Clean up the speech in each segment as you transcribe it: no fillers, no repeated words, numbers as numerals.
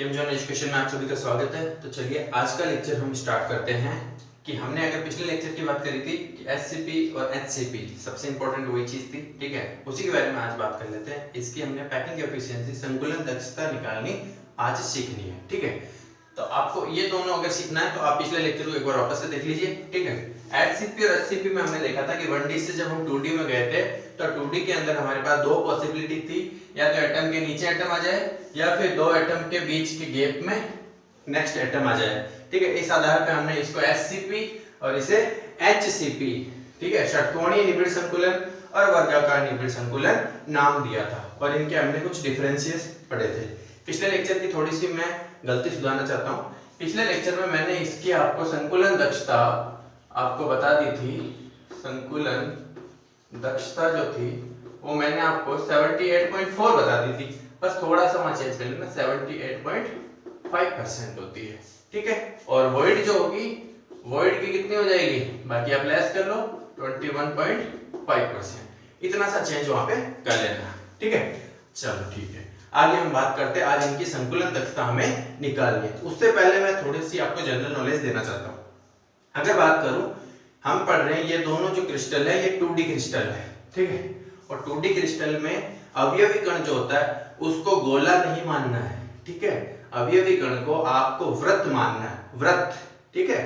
केमजॉन education में आप सभी का स्वागत है। तो चलिए आज का लेक्चर हम स्टार्ट करते हैं कि हमने अगर पिछले लेक्चर की बात करी थी कि एससीपी और एचसीपी सबसे इंपॉर्टेंट वही चीज थी, ठीक है, उसी के बारे में आज बात कर लेते हैं। इसकी हमने पैकिंग एफिशिएंसी संकुलन दक्षता निकालनी आज सीखनी है, ठीक है। तो आपको ये दोनों अगर सीखना है तो आप पिछले लेक्चर को एक बार वापस से देख लीजिए, ठीक है। एचसीपी और एचसीपी में हमने देखा था कि 1D से जब हम 2D में गए थे तो 2D के अंदर हमारे पास दो पॉसिबिलिटी थी, या तो एटम के नीचे एटम आ जाए या फिर दो एटम के बीच के गैप में नेक्स्ट एटम आ जाए, ठीक है। इस आधार पे हमने इसको एचसीपी और इसे एचसीपी, ठीक है, षटकोणीय निबिड़ संकुलन और वर्गाकार निबिड़ संकुलन नाम दिया था और इनके हमने कुछ डिफरेंशियस पढ़े थे। पिछले लेक्चर की थोड़ी सी मैं गलती सुधारना चाहता हूँ। पिछले लेक्चर में मैंने इसकी आपको संकुलन दक्षता आपको बता दी थी। संकुलन दक्षता जो थी वो मैंने आपको 78.4 बता दी थी, बस थोड़ा सा वहां चेंज कर लेना, 78.5% होती है, ठीक है। और वॉइड जो होगी, वॉइड की कितनी हो जाएगी, बाकी आप लेस कर लो, 21.5%। इतना सा चेंज वहां पे कर लेना, ठीक है। चलो ठीक है, आगे हम बात करते हैं। आज इनकी संकुलन दक्षता हमें निकालनी है। उससे पहले मैं थोड़ी सी आपको जनरल नॉलेज देना चाहता हूँ। अगर बात करूं, हम पढ़ रहे हैं ये दोनों जो क्रिस्टल है ये 2D क्रिस्टल है, ठीक है। और 2D क्रिस्टल में अवयवी कण जो होता है उसको गोला नहीं मानना है, ठीक है। अवयवी कण को आपको वृत्त मानना है, वृत्त, ठीक है,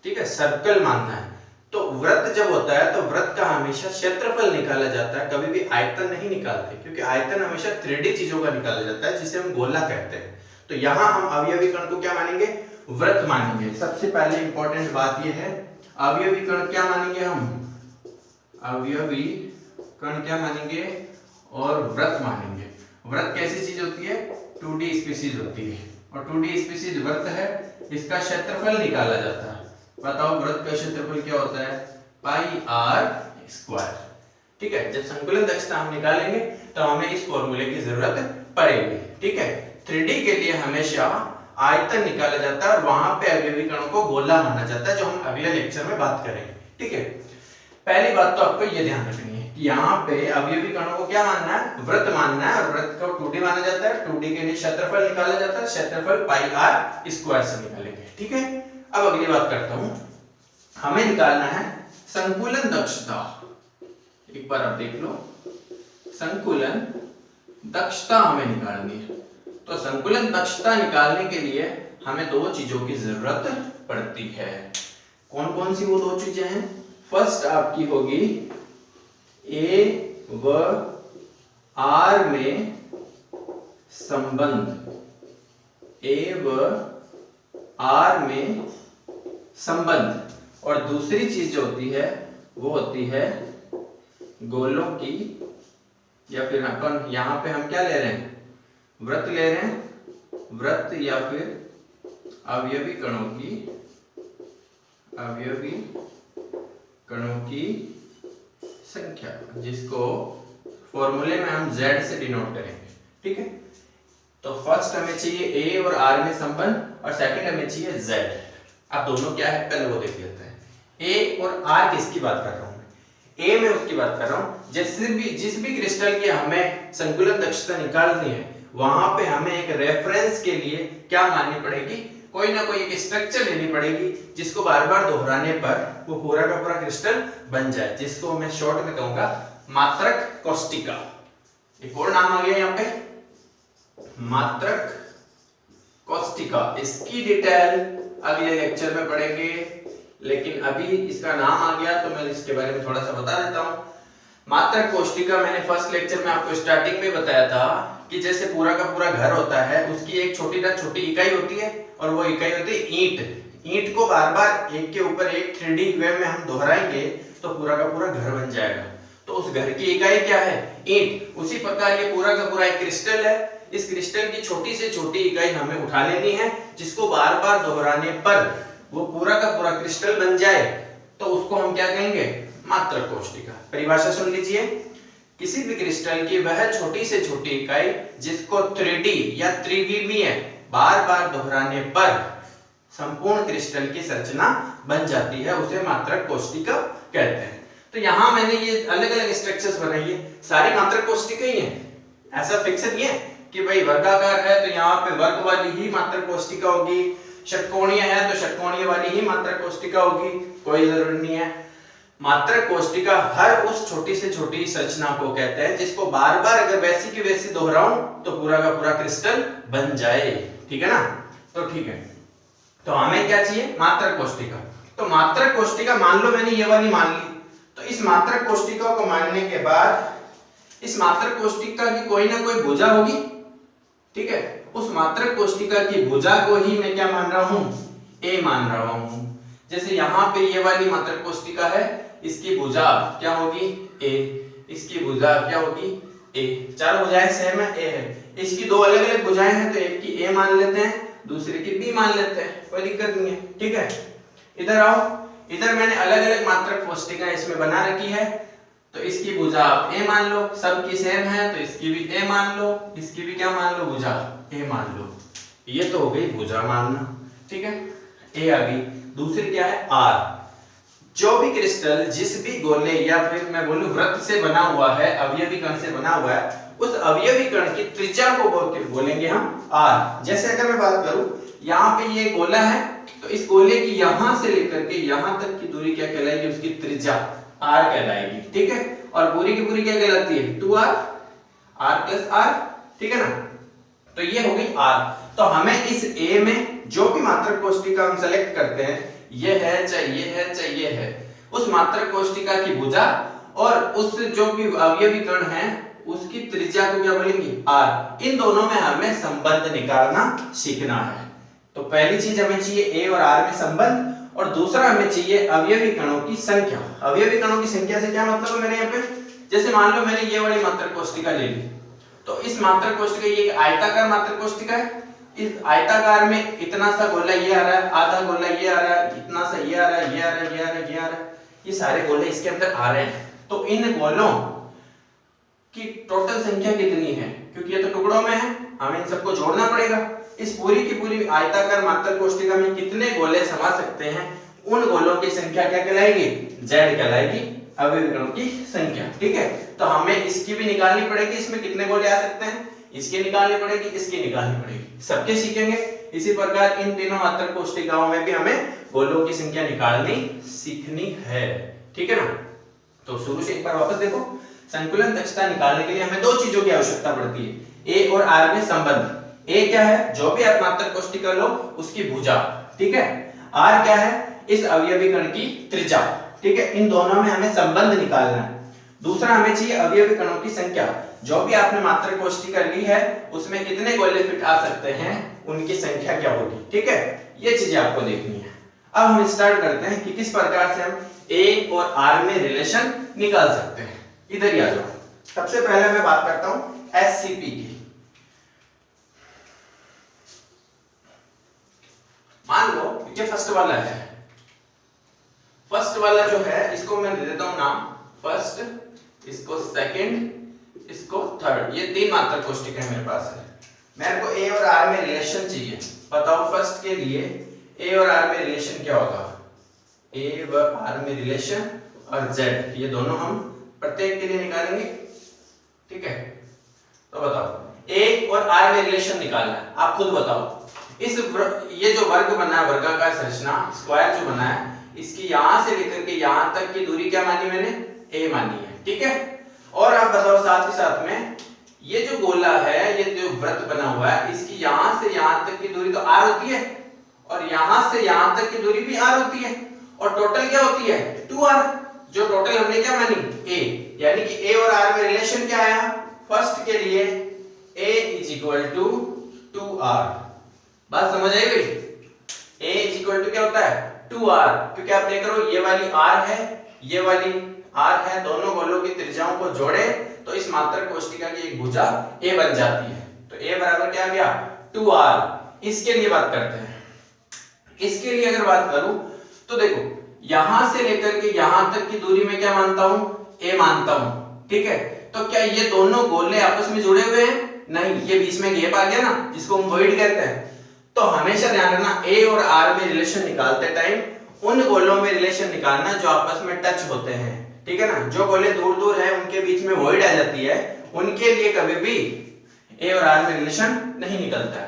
ठीक है, सर्कल मानना है। तो वृत्त जब होता है तो वृत्त का हमेशा क्षेत्रफल निकाला जाता है, कभी भी आयतन नहीं निकालते, क्योंकि आयतन हमेशा 3D चीजों का निकाला जाता है जिसे हम गोला कहते हैं। तो यहाँ हम अवयवी कण को क्या मानेंगे, वृत्त मानेंगे। सबसे पहले इंपॉर्टेंट बात यह है, अवयवी कण क्या मानेंगे हम, अवयवी कण क्या मानेंगे और वृत्त मानेंगे। वृत्त कैसी चीज होती है, 2D स्पीशीज होती है और 2D स्पीशीज वृत्त है, इसका क्षेत्रफल निकाला जाता है। बताओ वृत्त का क्षेत्रफल क्या होता है, पाई आर स्क्वायर, ठीक है। जब संकुलन दक्षता हम निकालेंगे तो हमें इस फॉर्मूले की जरूरत पड़ेगी, ठीक है। 3D के लिए हमेशा आयतन निकाला जाता है और वहां पे अवयवी कणों को गोला माना जाता है, जो हम अगले लेक्चर में बात करेंगे, ठीक है। पहली बात तो आपको ये ध्यान रखनी है कि यहाँ पे अवयवी कणों को क्या मानना है, वृत्त मानना है, और वृत्त को 2D माना जाता है। 2D के लिए क्षेत्रफल निकाला जाता है, क्षेत्रफल पाई आर स्क्वायर से निकालेंगे, ठीक है। अब अगली बात करता हूं, हमें निकालना है संकुलन दक्षता। एक बार आप देख लो, संकुलन दक्षता हमें निकालनी है। तो संकुलन दक्षता निकालने के लिए हमें दो चीजों की जरूरत पड़ती है। कौन कौन सी वो दो चीजें हैं, फर्स्ट आपकी होगी ए व आर में संबंध, ए व आर में संबंध, और दूसरी चीज जो होती है वो होती है गोलों की, या फिर अपन यहां पे हम क्या ले रहे हैं, वृत्त ले रहे हैं, वृत्त या फिर अवयवी कणों की, अवयवी कणों की संख्या, जिसको फॉर्मूले में हम Z से डिनोट करेंगे, ठीक है। तो फर्स्ट हमें चाहिए A और R में संबंध और सेकंड हमें चाहिए Z। अब दोनों क्या है पहले वो देख लेते हैं। A और R किसकी बात कर रहा हूं मैं, A में उसकी बात कर रहा हूं जिस भी क्रिस्टल की हमें संकुलन दक्षता निकालनी है वहां पे हमें एक रेफरेंस के लिए क्या माननी पड़ेगी, कोई ना कोई एक स्ट्रक्चर लेनी पड़ेगी जिसको बार बार दोहराने पर वो पूरा का पूरा क्रिस्टल बन जाए, जिसको मैं शॉर्ट में कहूंगा मात्रक कोष्टिका। एक और नाम आ गया यहाँ पे, मात्रक कोष्टिका। इसकी डिटेल अगले लेक्चर में पढ़ेंगे, लेकिन अभी इसका नाम आ गया तो मैं इसके बारे में थोड़ा सा बता देता हूं। मात्रक कोष्टिका मैंने फर्स्ट लेक्चर में आपको स्टार्टिंग में बताया था कि जैसे पूरा का पूरा घर होता है, उसकी एक छोटी ना छोटी इकाई होती है और वो इकाई होती है ईंट। ईंट को बार बार एक के ऊपर एक 3D वे में हम दोहराएंगे तो पूरा का पूरा घर बन जाएगा। तो उस घर की इकाई क्या है, ईंट। उसी प्रकार ये पूरा का पूरा एक क्रिस्टल है। इस क्रिस्टल की छोटी से छोटी इकाई हमें उठा लेनी है, जिसको बार बार दोहराने पर वो पूरा का पूरा क्रिस्टल बन जाए, तो उसको हम क्या कहेंगे, मात्रक कोष्टिका। परिभाषा सुन लीजिए, किसी भी क्रिस्टल की वह छोटी से छोटी इकाई जिसको 3D या त्रिविमीय बार बार दोहराने पर संपूर्ण क्रिस्टल की संरचना बन जाती है, उसे मात्रक कोष्टिका कहते हैं। तो यहाँ मैंने ये अलग अलग स्ट्रक्चर्स बनाई है, सारी मात्रक कोष्टिका ही है, ऐसा फिक्स नहीं है कि भाई वर्गाकार है तो यहाँ पे वर्ग वाली ही मात्रक कोष्टिका होगी, षटकोणीय है तो षटकोणीय वाली ही मात्रक कोष्टिका होगी, कोई जरूरी नहीं है। मात्रक कोष्टिका हर उस छोटी से छोटी संरचना को कहते हैं जिसको बार बार अगर वैसी की वैसी दोहराऊं तो पूरा का पूरा क्रिस्टल बन जाए, ठीक है ना। तो ठीक है, तो हमें क्या चाहिए, मात्रक कोष्टिका। तो मात्रक कोष्टिका मान लो मैंने ये वाली मान ली, तो इस मात्रक कोष्टिका को मानने के बाद इस मात्रक कोष्टिका की कोई ना कोई भुजा होगी, ठीक है। उस मात्रक कोष्टिका की भुजा को ही मैं क्या मान रहा हूं, ए मान रहा हूं। जैसे यहाँ पे ये वाली मात्रक कोष्टिका है, इसकी भुजा क्या होगी, ए, इसकी भुजा क्या होगी, ए। चारों भुजाएं सेम है, ए है। इसकी दो अलग अलग भुजाएं हैं तो एक की ए मान लेते हैं, दूसरे की बी मान लेते हैं, कोई दिक्कत नहीं है, ठीक है। इधर आओ, इधर मैंने अलग अलग मात्रक कोष्टिका इसमें बना रखी है, तो इसकी भुजा आप ए मान लो, सबकी सेम है तो इसकी भी ए मान लो, इसकी भी क्या मान लो, भुजा ए मान लो। ये तो हो गई भुजा मानना, ठीक है, ए आ गई। दूसरी क्या है, आर। जो भी क्रिस्टल जिस भी गोले या फिर मैं बोलूं वृत्त से बना हुआ है, अवयवी कण से बना हुआ है, उस अवयवी कण की त्रिज्या को बोलेंगे हम आर। जैसे अगर मैं बात करूं, यहाँ पे ये गोला है तो इस गोले की यहां से लेकर के यहां तक की दूरी क्या कहलाएगी, उसकी त्रिज्या आर कहलाएगी, ठीक है। और पूरी की पूरी क्या कहलाती है, 2r, r प्लस r, ठीक है ना। तो ये हो गई r। तो हमें इस A में जो भी मात्रक कोष्टिका हम सेलेक्ट करते हैं, ये है चाहे ये है चाहे ये है, उस मात्रक कोष्टिका की भुजा और उस जो भी अवयवी कण है उसकी त्रिज्या को क्या बोलेंगे, r। इन दोनों में हमें संबंध निकालना सीखना है। तो पहली चीज हमें चाहिए a और r में संबंध, और दूसरा हमें चाहिए अवयवी कणों की संख्या। अवयवी कणों की संख्या से क्या मतलब है मेरे यहाँ पे, जैसे मान लो मैंने ये वाली मात्रक कोष्टिका ले ली, तो इस मात्रक कोष्टिका, ये आयताकार मात्रक कोष्टिका है, इस आयताकार में इतना सा गोला ये आ रहा है, आधा गोला ये आ रहा है, इतना सा ये आ रहा है, ये आ रहा है, ये आ रहा है, ये आ रहा है, ये सारे गोले इसके अंदर आ रहे हैं। तो इन गोलों की टोटल संख्या कितनी है, क्योंकि ये तो टुकड़ों में है, हमें इन सबको जोड़ना पड़ेगा। इस पूरी की पूरी आयताकार मात्रक कोष्टिका में कितने गोले समा सकते हैं, उन गोलों की संख्या क्या कहलाएगी, z कहलाएगी, अवयवी कणों की संख्या, ठीक है। तो हमें इसकी भी निकालनी पड़ेगी, इसमें कितने गोले आ सकते हैं, इसकी निकालनी पड़ेगी, इसकी निकालनी पड़ेगी, सबके सीखेंगे। इसी प्रकार इन तीनों मात्रक कोष्टिकाओं में भी हमें गोलों की संख्या निकालनी सीखनी है, ठीक है ना। तो शुरू से एक बार वापस देखो, संकुलन दक्षता निकालने के लिए हमें दो चीजों की आवश्यकता पड़ती है, ए और आर में संबंध। ए क्या है, जो भी आप मात्रक कोष्टिका लो उसकी भुजा, ठीक है। आर क्या है, इस अवयवी कण की त्रिज्या, ठीक है। इन दोनों में हमें संबंध निकालना है। दूसरा हमें चाहिए अवयवी कणों की संख्या, जो भी आपने मात्रक कोष्टिका ली है उसमें कितने गोले फिट आ सकते हैं, उनकी संख्या क्या होगी, ठीक है। ये चीजें आपको देखनी है। अब हम स्टार्ट करते हैं कि किस प्रकार से हम ए और आर में रिलेशन निकाल सकते हैं। इधर ही आ जाओ। सबसे पहले मैं बात करता हूं एससीपी की। मान लो ये फर्स्ट वाला है, फर्स्ट वाला जो है इसको मैं दे देता हूं नाम फर्स्ट, इसको सेकंड, इसको थर्ड। ये तीन मात्रक कोष्टिका मेरे पास है। मेरे को ए और आर में रिलेशन चाहिए। बताओ फर्स्ट के लिए ए और आर में रिलेशन क्या होगा, ए व आर में रिलेशन और जेड, ये दोनों हम प्रत्येक के लिए निकालेंगे, ठीक है। तो बताओ ए और आर में रिलेशन निकालना है, आप खुद बताओ। इस ये जो वर्ग बना है, वर्गाकार संरचना, स्क्वायर जो बना है, इसकी यहां से लेकर के यहां तक की दूरी क्या मानी मैंने, ए मानी है, ठीक है। और आप बताओ साथ ही साथ में ये जो गोला है, ये जो वृत्त बना हुआ है, इसकी यहां से यहां तक की दूरी तो आर होती है, और यहां से यहां तक की दूरी भी आर होती है, और टोटल क्या होती है 2r, जो टोटल हमने क्या मानी a, यानी कि a और r में रिलेशन क्या आया, फर्स्ट के लिए a is equal to 2r। बात समझ आई गई, a इज इक्वल टू क्या होता है 2r, क्योंकि आप देख रहे हो ये वाली r है, ये वाली r है, दोनों गोलों की त्रिज्याओं को जोड़े तो इस मात्रक कोष्टिका की एक भुजा a बन जाती है। तो a बराबर क्या आ गया 2r। इसके लिए बात करते हैं। इसके लिए अगर बात करूं तो देखो यहां से लेकर के यहां तक की दूरी में क्या मानता हूं, a मानता हूं, ठीक है। तो क्या ये दोनों गोले आपस में जुड़े हुए हैं, नहीं, ये बीच में गैप आ गया ना, जिसको हम वॉइड कहते हैं। तो हमेशा ध्यान रखना a और r में रिलेशन निकालते टाइम उन गोलों में रिलेशन निकालना जो आपस में टच होते हैं, ठीक है ना। जो गोले दूर दूर है उनके बीच में वॉइड आ जाती है, उनके लिए कभी भी ए और आर में रिलेशन नहीं निकलता है।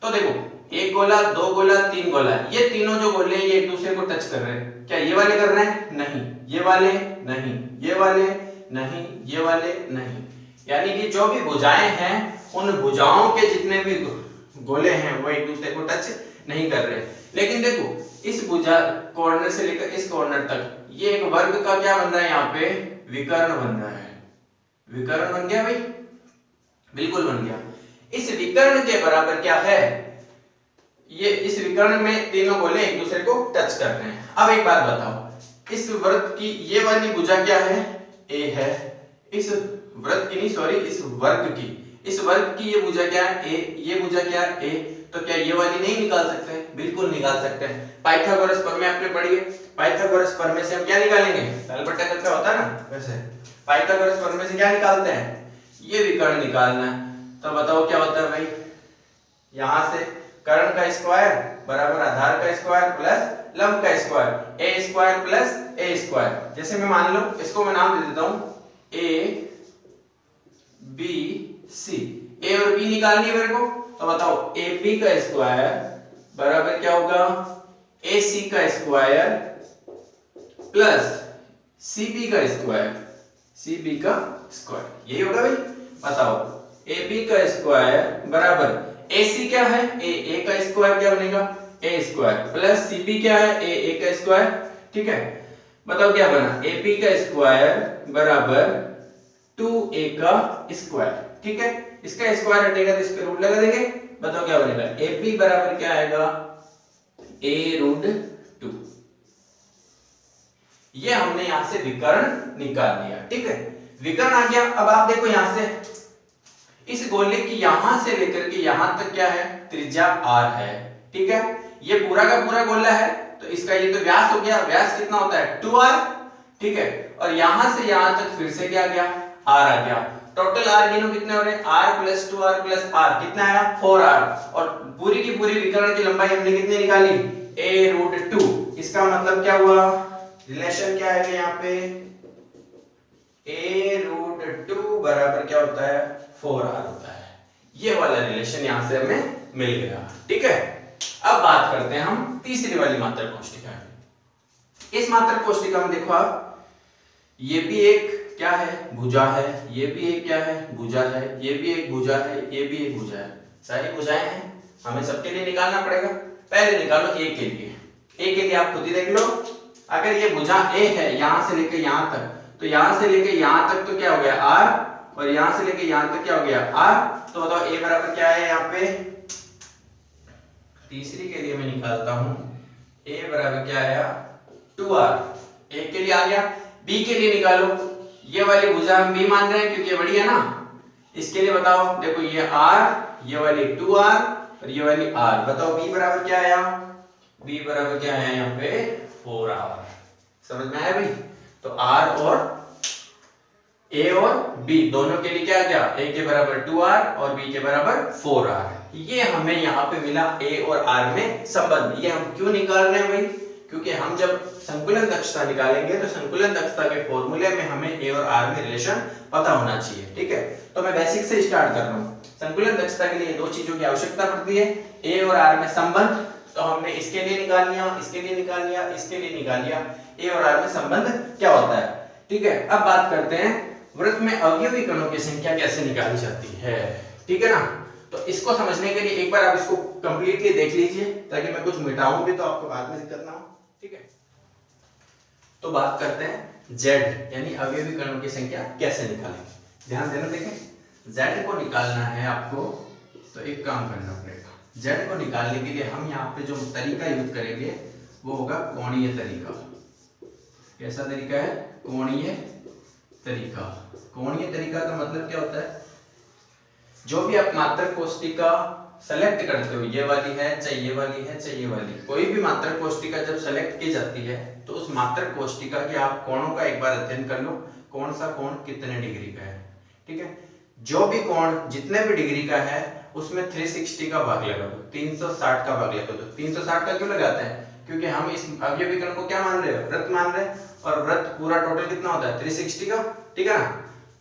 तो देखो एक गोला, दो गोला, तीन गोला, ये तीनों जो गोले ये एक दूसरे को टच कर रहे हैं। क्या ये वाले कर रहे हैं? नहीं। ये वाले नहीं, ये वाले नहीं, ये वाले नहीं। यानी कि जो भी भुजाएं हैं उन भुजाओं के जितने भी गोले हैं वो एक दूसरे को टच नहीं कर रहे। लेकिन देखो इस भुजा कॉर्नर से लेकर इस कॉर्नर तक ये एक वर्ग का क्या बन रहा है? यहाँ पे विकर्ण बन रहा है। विकर्ण बन गया भाई, बिल्कुल बन गया। इस विकर्ण के बराबर क्या है? ये इस विकर्ण में तीनों गोले एक दूसरे को टच कर रहे हैं। अब एक बात बताओ, इस वृत्त की ये वाली भुजा क्या है? ए है। इस वृत्त की नहीं, सॉरी, इस वर्ग की, इस वर्ग की ये भुजा क्या है? ए। ये भुजा क्या है? ए। तो क्या ये वाली नहीं निकाल सकते? बिल्कुल निकाल सकते हैं। पाइथागोरस प्रमेय आपने पढ़ी है। पाइथागोरस प्रमेय से हम क्या निकालेंगे? दाल बट्टा करके होता है ना, वैसे पाइथागोरस प्रमेय से क्या निकालते हैं? ये विकर्ण निकालना है। तो बताओ क्या होता है भाई? यहां से कर्ण का स्क्वायर बराबर आधार का स्क्वायर प्लस लंब का स्क्वायर, ए स्क्वायर प्लस ए स्क्वायर। जैसे मैं मान लो इसको मैं नाम दे देता हूं ए बी सी। ए और बी निकालनी है मेरे को, तो बताओ ए बी का स्क्वायर बराबर क्या होगा? ए सी का स्क्वायर प्लस सी बी का स्क्वायर, सी बी का स्क्वायर, यही होगा भाई। बताओ ए बी का स्क्वायर बराबर ए सी क्या है? ए का स्क्वायर क्या बनेगा? ए स्क्वायर प्लस सी बी क्या है? ए का स्क्वायर। ठीक है, बताओ क्या बना? ए बी का स्क्वायर बराबर 2a का स्क्वायर। ठीक है, इसका स्क्वायर हटेगा तो इस पे रूट लगा देंगे। बताओ क्या बनेगा? ए बी बराबर क्या आएगा? a root 2। ये हमने यहां से विकर्ण निकाल दिया। ठीक है, विकर्ण आ गया। अब आप देखो यहां से इस गोले की यहां से लेकर के यहां तक क्या है? त्रिज्या r है। ठीक है, ये पूरा का पूरा गोला है तो इसका ये तो व्यास हो गया। व्यास कितना होता है? 2r। ठीक है, और यहां से यहां तक फिर से क्या गया? r आ गया। टोटल r गिनो कितने हो रहे हैं? r plus 2r plus r कितना आया? 4r। और पूरी की पूरी विकर्ण की लंबाई हमने कितनी निकाली? a root 2। इसका मतलब क्या हुआ? रिलेशन क्या है यहाँ पे? a रूट 2 बराबर क्या होता है? 4r होता है। ये वाला रिलेशन यहां से हमें मिल गया। ठीक है, अब बात करते हैं हम तीसरी वाली मात्रक कोष्टिका की। इस मात्रक कोष्टिका में देखो आप, ये भी एक क्या है? भुजा है। ये भी एक क्या है? भुजा है। ये भी एक भुजा है। ये भी एक भुजा है। सारी भुजाएं हैं, हमें सबके लिए निकालना पड़ेगा। पहले निकालो a के लिए। a के लिए आप खुद ही देख लो। अगर ये भुजा a है यहां से लेकर यहां तक, तो यहां से लेकर यहां तक तो क्या हो गया? r, और यहां से लेके यहां तक क्या हो गया? r। तो बताओ a बराबर क्या है यहाँ पे? तीसरी के लिए मैं निकालता हूं, a बराबर क्या आया? 2r। a के लिए आ गया। b के लिए निकालो। ये वाली भुजा हम b मान रहे हैं क्योंकि ये बड़ी है ना। इसके लिए बताओ, देखो ये r, ये वाली 2r और ये वाली r। बताओ b बराबर क्या आया? b बराबर क्या आया यहाँ पे? 4r। समझ में आया भाई? तो r और a और b दोनों के लिए क्या आ गया? a के बराबर 2r और b के बराबर 4r। ये हमें यहाँ पे मिला a और r में संबंध। ये हम क्यों निकाल रहे हैं भाई? क्योंकि हम जब संकुलन दक्षता निकालेंगे तो संकुलन दक्षता के फॉर्मूले में हमें a और r में रिलेशन पता होना चाहिए। ठीक है, तो मैं बेसिक से स्टार्ट कर रहा हूँ। संकुलन दक्षता के लिए दो चीजों की आवश्यकता पड़ती है, a और r में संबंध। तो हमने इसके लिए निकाल लिया, इसके लिए निकाल लिया, इसके लिए निकाल लिया। a और r में संबंध क्या होता है? ठीक है, अब बात करते हैं वृत्त में अवयवी कणों की संख्या कैसे निकाली जाती है। ठीक है ना, तो इसको समझने के लिए एक बार आप इसको कंप्लीटली देख लीजिए ताकि मैं कुछ मिटाऊं भी तो आपको बाद में दिक्कत ना हो। ठीक है, तो बात करते हैं z यानी अवयवी कणों की संख्या कैसे निकालेंगे। ध्यान देना, देखें z को निकालना है आपको तो एक काम करना पड़ेगा। z को निकालने के लिए हम यहाँ पे जो तरीका यूज करेंगे वो होगा कोणीय तरीका। कैसा तरीका है? कोणीय तरीका। कोणीय तरीका का मतलब क्या होता है? जो भी आप मात्रक कोष्टिका सेलेक्ट करते हो, ये वाली है चाहे ये वाली है चाहे ये वाली, कोई भी मात्रक कोष्टिका जब सेलेक्ट की जाती है तो उस मात्रक कोष्टिका के आप कोणों का एक बार अध्ययन कर लो। कौन सा कोण कितने डिग्री का है। ठीक है, जो भी कोण जितने भी डिग्री का है उसमें 360 का भाग लगा दो, 360 का भाग लगा दो। 360 का क्यों लगाते हैं? क्योंकि हम इस अवयवी कण को क्या मान रहे हैं? वृत्त मान रहे हैं, और वृत्त पूरा टोटल कितना होता है? 360 का। ठीक है ना,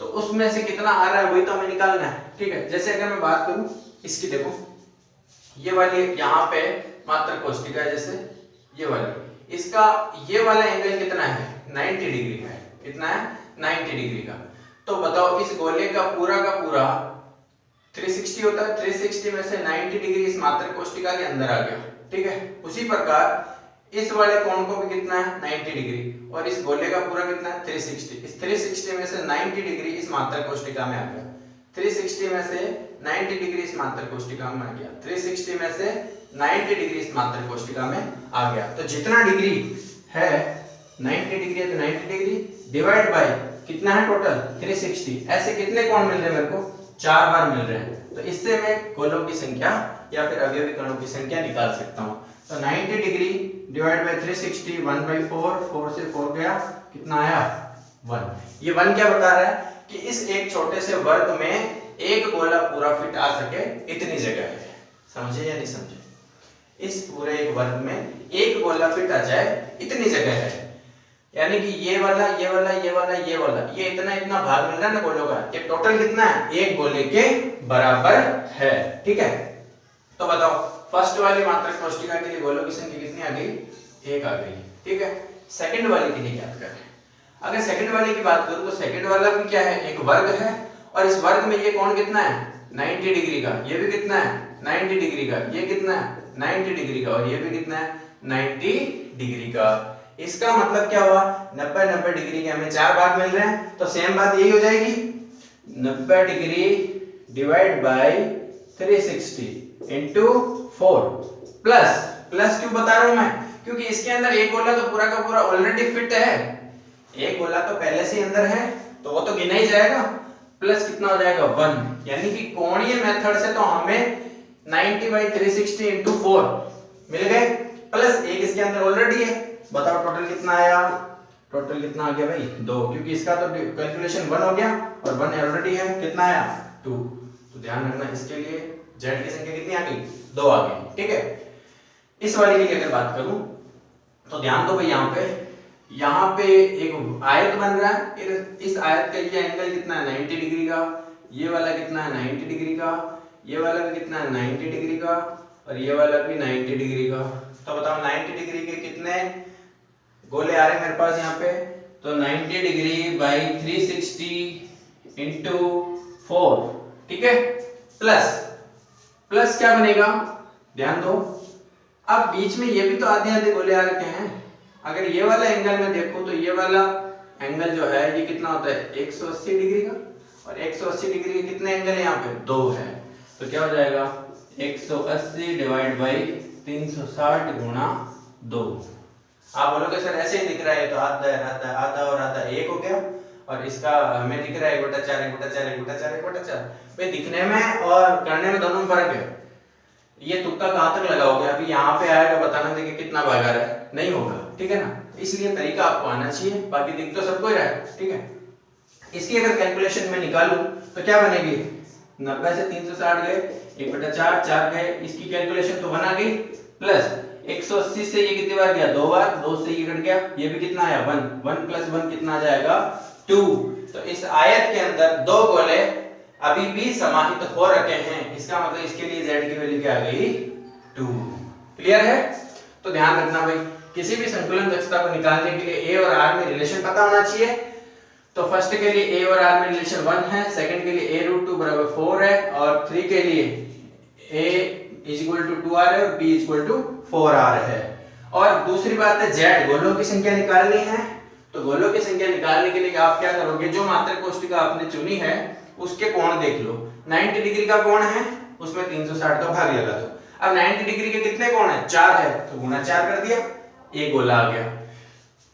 तो उसमें से कितना आ रहा है वही तो हमें निकालना है। ठीक है। जैसे अगर मैं बात करूं इसकी, देखो ये वाली यहाँ पे मात्रक कोष्टिका है, जैसे ये वाली, इसका ये वाला एंगल कितना है 90 डिग्री का है। कितना है 90 डिग्री का। तो बताओ इस गोले का पूरा 360 होता है, 360 में से 90 डिग्री इस मात्रक कोष्टिका के अंदर आ गया, ठीक है। उसी प्रकार इस वाले कोण को भी कितना है 90 डिग्री, और इस गोले का पूरा कितना है 360। इस 360 में से 90 डिग्री इस मात्रक कोष्टिका में आ गया, 360 में से 90 डिग्री इस मात्रक कोष्टिका में आ गया, 360 में से 90 डिग्री इस मात्रक कोष्टिका में आ गया। तो जितना डिग्री है 90 डिग्री है, तो 90 डिग्री डिवाइड बाय कितना है टोटल 360। ऐसे कितने कोण मिल रहे हैं मेरे को 4 बार मिल रहे हैं। तो इससे मैं गोलों की संख्या या फिर अवयवी कणों की संख्या निकाल सकता हूं। तो 90 डिग्री डिवाइड बाय 360, 1/4, 4 से 4 गया, कितना आया 1। ये 1 क्या बता रहा है कि इस एक छोटे से वर्ग में एक गोला पूरा फिट आ सके इतनी जगह है। समझे या नहीं समझे? इस पूरे एक वर्ग में एक गोला फिट आ जाए इतनी जगह है, यानी कि ये वाला ये वाला ये वाला ये वाला ये इतना भाग मिल रहा है ना गोलों का, ये टोटल कितना है एक गोले के बराबर है, ठीक है। तो बताओ फर्स्ट वाली मात्रक कोष्टिका के लिए गोलों की संख्या कितनी आ गई 1 आ गई, ठीक है। सेकंड वाले के लिए ज्ञात करें। अगर सेकंड वाले की बात करूं तो सेकंड वाला भी क्या है एक वर्ग है, और इस वर्ग में ये कोण कितना है 90 डिग्री का, ये भी कितना है 90 डिग्री का, ये कितना है 90 डिग्री का, और ये भी कितना है 90 डिग्री का। इसका मतलब क्या हुआ 90 डिग्री के हमें 4 भाग मिल रहे हैं। तो सेम बात यही हो जाएगी 90 degree divide by 360 into 4 plus क्यों बता रहा हूं मैं, क्योंकि इसके अंदर एक गोला तो पूरा का पूरा ऑलरेडी फिट है, एक गोला तो पहले से अंदर है, तो वो तो गिना ही जाएगा। प्लस कितना हो जाएगा 1, यानी कि कोणीय मेथड से तो हमें 90/360 इंटू 4 मिल गए, प्लस एक इसके अंदर ऑलरेडी है। बताओ टोटल कितना आया, टोटल कितना आ गया भाई 2, क्योंकि इसका तो कैलकुलेशन 1 हो गया और 1 ऑलरेडी है, कितना आया 2। तो ध्यान रखना इसके लिए z की संख्या कितनी आ गई 2 आ गई, ठीक है। इस वाले की अगर बात करूं तो ध्यान दो भाई, यहाँ पे एक आयत बन रहा है, इस आयत का ये एंगल कितना है 90 डिग्री का, ये वाला कितना है 90 डिग्री का, ये वाला भी कितना है 90 डिग्री का, और ये वाला भी 90 डिग्री का। तो बताओ 90 डिग्री के कितने गोले आ रहे हैं मेरे पास यहाँ पे, तो 90 डिग्री बाई 360 इंटू 4, ठीक है। प्लस क्या बनेगा ध्यान दो, अब बीच में ये भी तो आधे आधे गोले आ रखे हैं। अगर ये वाला एंगल में देखो तो ये वाला एंगल जो है ये कितना होता है 180 डिग्री का, और 180 डिग्री के कितने एंगल है यहाँ पे 2 है। तो क्या हो जाएगा 180 डिवाइड बाई 360 गुणा 2। आप बोलोगे सर ऐसे ही दिख रहा है, तो आधा और आधा 1 हो गया, और इसका हमें दिख रहा है 1/4 भाई दिखने में और करने में दोनों में फर्क है। ये तुक्का कहां तक लगाओगे, अभी यहाँ पे आएगा बताना देखिए कितना भाग आ रहा है, नहीं होगा, ठीक है ना। इसलिए तरीका आपको आना चाहिए, बाकी दिख तो सबको ही रहा है, ठीक है। इसकी अगर कैलकुलेशन में निकालूं तो क्या बनेगी 90 से 360 गए 1/4 4 गए, इसकी कैलकुलेशन तो 1 आ गई, प्लस 180 से ये कितनी बार गया 2 बार, 2 से ये कट गया, ये भी कितना आया 1 + 1 कितना आ जाएगा 2। तो इस आयत के अंदर 2 गोले अभी भी समाहित हो रखे हैं, इसका मतलब इसके लिए z की वैल्यू क्या आ गई 2। क्लियर है? तो ध्यान रखना भाई, किसी भी संकुलन दक्षता को निकालने के लिए a और r में रिलेशन पता होना चाहिए। तो फर्स्ट के लिए a और r में रिलेशन 1 है, सेकंड के लिए a√2 = 4 है, और 3 के लिए a = 2r है और b = 4r है। और दूसरी बात है z गोलों की संख्या निकालनी है। तो गोलों की संख्या निकालने के लिए आप क्या करोगे, जो मात्रक कोष्टिका आपने चुनी है उसके कोण देख लो, 90 डिग्री का कोण है उसमें 360 का भाग लगा दो। अब 90 डिग्री के कितने कोण है 4 है, तो गुणा 4 कर दिया, एक गोला आ गया।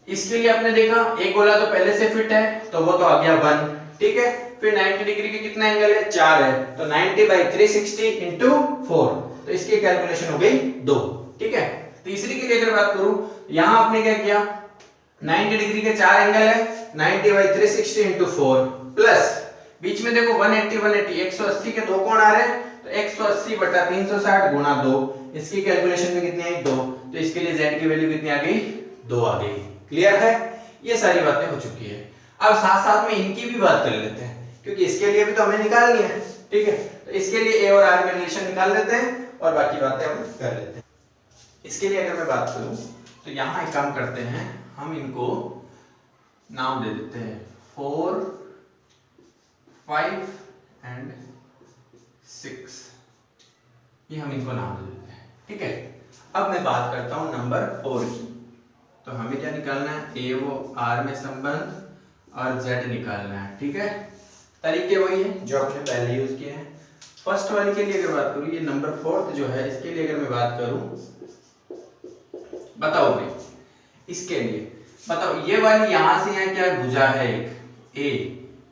इसके लिए आपने देखा एक गोला तो पहले से फिट है, तो वो तो आ गया 1, ठीक है। फिर 90 डिग्री के कितने एंगल है 4 है, तो 90/360 इंटू 4, तो इसकी कैलकुलेशन हो गई 2, ठीक है। तीसरी के लिए अगर बात करूं, यहां आपने क्या किया 90 डिग्री के 4 एंगल है, 90/360 इंटू 4 प्लस बीच में देखो 180 180 के 2 कोण आ रहे हैं, तो 180/360 गुणा 2, इसकी कैलकुलेशन में कितनी आई 2, तो इसके लिए z की वैल्यू कितनी आ गई 2 आ गई। क्लियर है? ये सारी बातें हो चुकी है। अब साथ साथ में इनकी भी बात कर लेते हैं, क्योंकि इसके लिए भी तो हमें निकालनी है। ठीक है, तो इसके लिए ए और आर में रिलेशन निकाल लेते हैं और बाकी बातें हम कर लेते हैं। इसके लिए अगर मैं बात करूं तो यहां एक काम करते हैं, हम इनको नाम दे देते हैं 4, 5 एंड 6, ये हम इनको नाम दे देते हैं। ठीक है, अब मैं बात करता हूं नंबर 4 की। तो हमें क्या निकालना है, ए वो आर में संबंध और जेड निकालना है। ठीक है, तरीके वही है जो आपने पहले यूज किए हैं। फर्स्ट वाली के लिए अगर बात करूं, ये नंबर 4 जो है, इसके लिए अगर मैं बात करूं, बताओ भाई इसके लिए बताओ, ये वाली यहां से यहां क्या भुजा है, एक ए,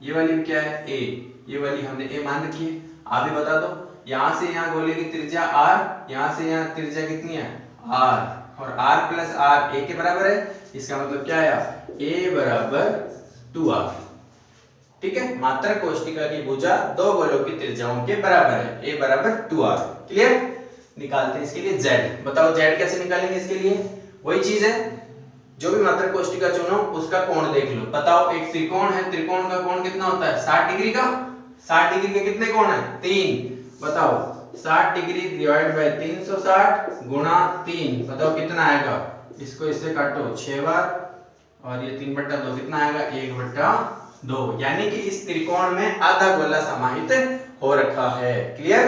ये वाली भी क्या है ए, ये वाली हमने ए मान रखी है। आप भी बता दो, यहां से यहां गोले की त्रिज्या आर, यहां से यहां त्रिज्या कितनी है आर, और r प्लस आर ए के बराबर है। इसका मतलब क्या है, a बराबर 2r। ठीक है, मात्रक कोष्टिका की भुजा दो गोलों की त्रिज्याओं के बराबर है, a बराबर 2r। क्लियर, निकालते हैं इसके लिए z। बताओ z कैसे निकालेंगे, इसके लिए वही चीज है, जो भी मात्रक कोष्टिका चुनो उसका कोण देख लो। बताओ एक त्रिकोण है, त्रिकोण का कोण कितना होता है 60 डिग्री का। 60 डिग्री के कितने कोण है 3। बताओ 60 डिग्री डिवाइड बाय 360 गुणा 3, बताओ कितना आएगा, इसको इससे काटो 6 बार और ये 3/2 कितना आएगा 1/2। यानी कि इस त्रिकोण में आधा गोला समाहित हो रखा है। क्लियर,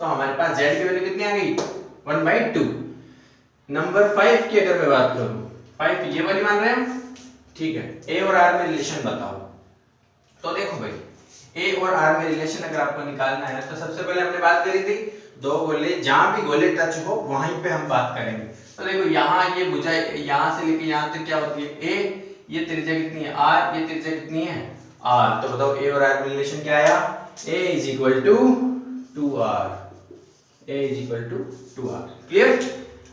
तो हमारे पास z की वैल्यू कितनी आ गई 1/2। नंबर 5 की अगर मैं बात करूं, 5 ये वाली मान रहे हैं। ठीक है, a और r में रिलेशन बताओ। तो देखो भाई, ए और आर में रिलेशन अगर आपको निकालना है तो सबसे पहले हमने बात करी थी दो गोले, जहां भी गोले टच हो वहीं पे हम बात करेंगे। तो देखो यहाँ ये भुजा यहाँ से लेके यहाँ तक क्या होती है ए, ये त्रिज्या कितनी है आर, ये त्रिज्या कितनी है आर। तो बताओ ए और आर में रिलेशन क्या आया, a is equal to 2r, a is equal to 2r। Clear,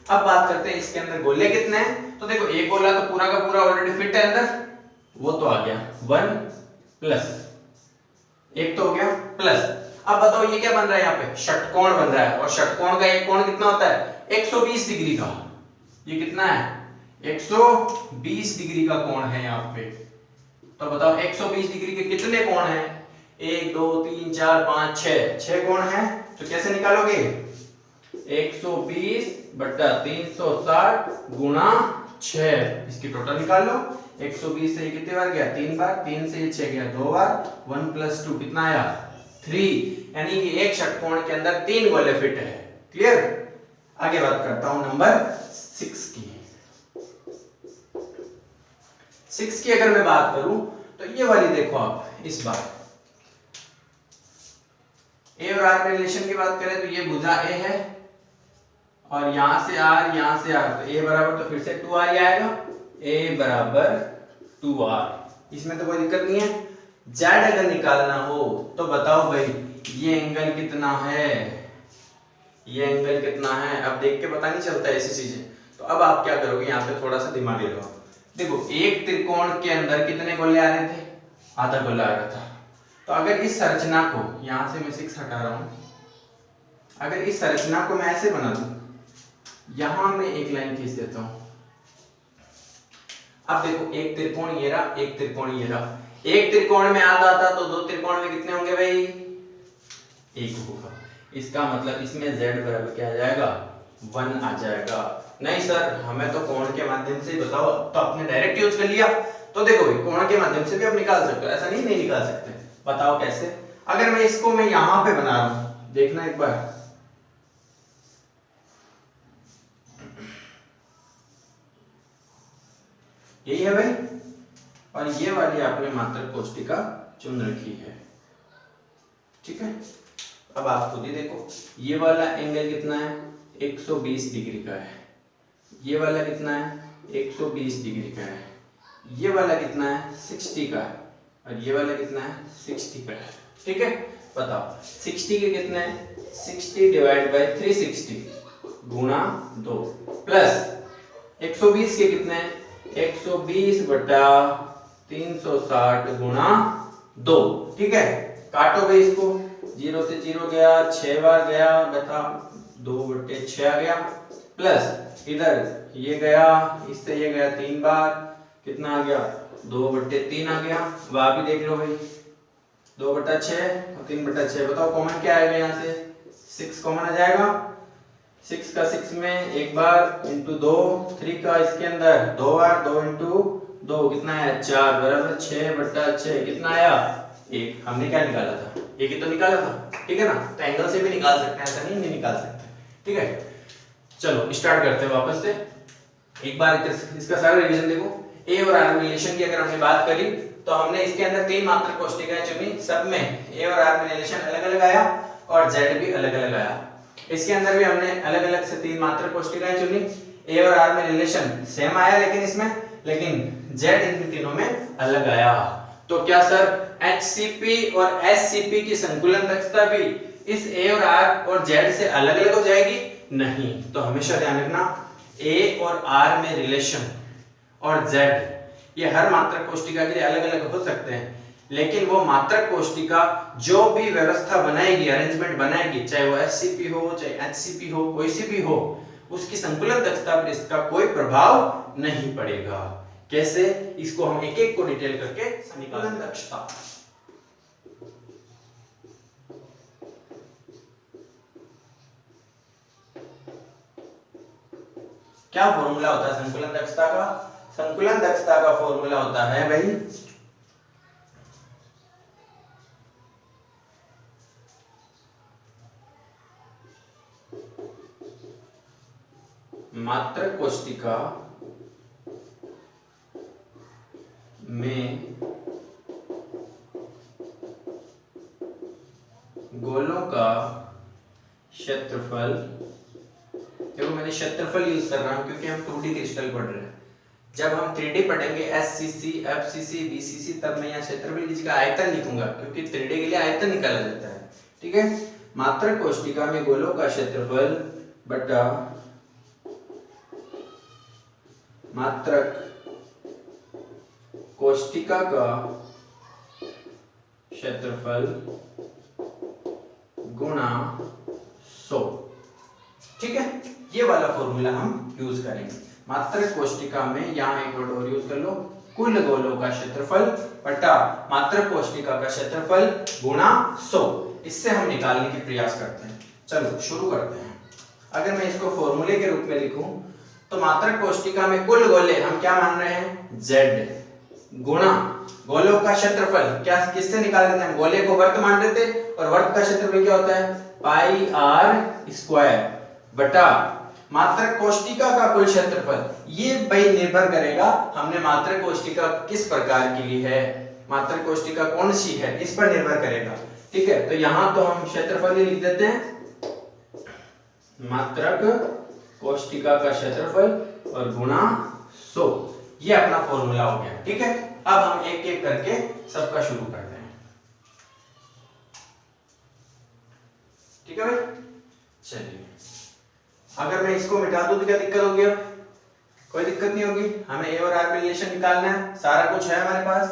अब बात करते हैं इसके अंदर गोले कितने हैं। तो देखो एक गोला तो पूरा का पूरा ऑलरेडी फिट है अंदर, वो तो आ गया 1 प्लस एक तो हो गया प्लस। अब बताओ ये क्या बन रहा है, यहाँ पे षटकोण बन रहा है, और षटकोण का एक कोण कितना होता है 120 डिग्री का। ये कितना है 120 डिग्री का कोण है यहाँ पे। तो बताओ 120 डिग्री के कितने कोण हैं, 1 2 3 4 5 6 कोण हैं। तो कैसे निकालोगे, 120 बटा 360 गुणा 6, इसकी टोटल निकाल लो। 120 से ये कितने बार गया 3 बार, 3 से ये 6 गया 2 बार, 1 + 2 कितना आया 3, यानी कि एक षटकोण के अंदर 3 गोले फिट है। क्लियर, आगे बात करता हूं नंबर 6 की। 6 की अगर मैं बात करूं तो ये वाली देखो आप, इस बार ए और आर में रिलेशन की बात करें तो ये भुजा ए है और यहां से आर यहां से आर, तो ए बराबर तो फिर से 2r ही आएगा, a बराबर 2r। इसमें तो कोई दिक्कत नहीं है। z अगर निकालना हो तो बताओ भाई ये एंगल कितना है, ये एंगल कितना है। अब देख के पता नहीं चलता ऐसी चीजें, तो अब आप क्या करोगे, यहाँ पे थोड़ा सा दिमाग लगाओ। देखो एक त्रिकोण के अंदर कितने गोले आ रहे थे, आधा गोला आ रहा था। तो अगर इस संरचना को, यहां से मैं 6 हटा रहा हूं, अगर इस संरचना को मैं ऐसे बना दूं, यहां मैं एक लाइन खींच देता हूं। अब देखो एक त्रिकोण ये रहा, एक त्रिकोण ये रहा। एक त्रिकोण में आधा था तो दो त्रिकोण में कितने होंगे भाई, एक होगा। इसका मतलब इसमें z बराबर क्या आ जाएगा 1 आ जाएगा। नहीं सर हमें तो कोण के माध्यम से बताओ, तो आपने डायरेक्ट यूज कर लिया। तो देखो भाई कोण के माध्यम से भी आप निकाल सकते हो, ऐसा नहीं नहीं निकाल सकते। बताओ कैसे, अगर मैं इसको मैं यहां पे बना रहा हूं, देखना एक बार, यही है भाई, और ये वाली आपने मात्रक कोष्टिका चुन रखी है। ठीक है, अब आप खुद ही देखो ये वाला एंगल कितना है 120 डिग्री का है, ये वाला कितना है 120 डिग्री का है, ये वाला कितना है 60 का है, और ये वाला कितना है 60 का है। ठीक है, बताओ 60 के कितने हैं 60 डिवाइड बाय 360 गुणा 2 प्लस 120 के कितने हैं 120 बटा 360 गुणा 2। ठीक है, काटो भाई इसको, 0 से 0 गया, 6 बार गया, बता 2/6 आ गया, प्लस इधर ये गया, इससे ये गया 3 बार, कितना आ गया 2/3 आ गया। वहां भी देख लो भाई, 2/6 और 3/6। बताओ कॉमन क्या आएगा यहाँ से? 6 कॉमन आ जाएगा। 6 का 6 में एक बार इंटू 2, 3 का इसके अंदर 2 बार, 2 इंटू 2 कितना है? 4 बराबर 6/6 कितना आया? 1। हमने क्या निकाला था? एक ही तो निकाला था, ठीक है ना? तो एंगल से भी निकाल सकते हैं, ऐसा नहीं निकाल सकते, ठीक है। चलो स्टार्ट करते हैं वापस से। एक बार इसका सारा रिवीजन देखो। ए और आर रिलेशन की अगर हमने बात करी तो हमने इसके अंदर 3 मात्रक कोष्ठिकाएं चुनी, सब में ए और आर में रिलेशन अलग-अलग आया और जेड भी अलग-अलग आया। इसके अंदर भी हमने अलग-अलग से 3 मात्रक कोष्ठिकाएं चुनी, ए और आर में रिलेशन सेम आया लेकिन जेड इन तीनों में अलग आया। तो क्या सर HCP और SCP की संकुलन दक्षता भी इस ए और आर और जेड से अलग-अलग हो जाएगी? नहीं। तो हमेशा ध्यान रखना ए और आर में रिलेशन और जेड ये हर मात्रक कोष्ठिका के लिए अलग-अलग हो सकते हैं, लेकिन वो मात्रक कोष्ठिका जो भी व्यवस्था बनाएगी, अरेंजमेंट बनाएगी, चाहे वो SCP हो चाहे HCP हो, कोई सी भी हो, उसकी संकुलन दक्षता पर इसका कोई प्रभाव नहीं पड़ेगा। कैसे? इसको हम एक एक को डिटेल करके संकुलन दक्षता। क्या फॉर्मूला होता है संकुलन दक्षता का? संकुलन दक्षता का फॉर्मूला होता है भाई मात्रक कोष्ठिका में गोलों का क्षेत्रफल। देखो मैंने क्षेत्रफल यूज कर रहा हूं क्योंकि हम 2D क्रिस्टल पढ़ रहे हैं। जब हम 3D पढ़ेंगे SCC, FCC, BCC, तब मैं यहाँ क्षेत्रफल की जगह आयतन लिखूंगा क्योंकि 3D के लिए आयतन निकाला जाता है, ठीक है। मात्रक कोष्ठिका में गोलों का क्षेत्रफल बटा मात्रक कोष्ठिका का क्षेत्रफल गुणा 100, ठीक है। ये वाला फॉर्मूला हम यूज करेंगे। मात्रक कोष्ठिका में यहाँ एक वर्ड और यूज कर लो, कुल गोलों का क्षेत्रफल बटा मात्रक कोष्ठिका का क्षेत्रफल गुणा 100। इससे हम निकालने की प्रयास करते हैं। चलो शुरू करते हैं। अगर मैं इसको फॉर्मूले के रूप में लिखूं तो मात्रक कोष्ठिका में कुल गोले हम क्या मान रहे हैं? Z गुणा गोलों का क्षेत्रफल क्या किससे निकाल देते हैं? गोले को वर्ग मान लेते और वर्ग का क्षेत्रफल क्या होता है? पाई r स्क्वायर बटा मात्रक कोष्ठिका का कुल क्षेत्रफल। ये भाई निर्भर करेगा हमने मात्रक कोष्ठिका किस प्रकार की ली है, मात्रक कोष्ठिका कौन सी है, इस पर निर्भर करेगा, ठीक है। तो यहां तो हम क्षेत्रफल ही लिख देते हैं, मात्रक कोष्ठिका का क्षेत्रफल और गुणा 100। ये अपना फॉर्मूला हो गया, ठीक है। अब हम एक एक करके सबका शुरू करते हैं, ठीक है भाई। चलिए अगर मैं इसको मिटा दूं तो क्या दिक्कत होगी? अब कोई दिक्कत नहीं होगी। हमें ए और आर में रिलेशन निकालना है, सारा कुछ है हमारे पास।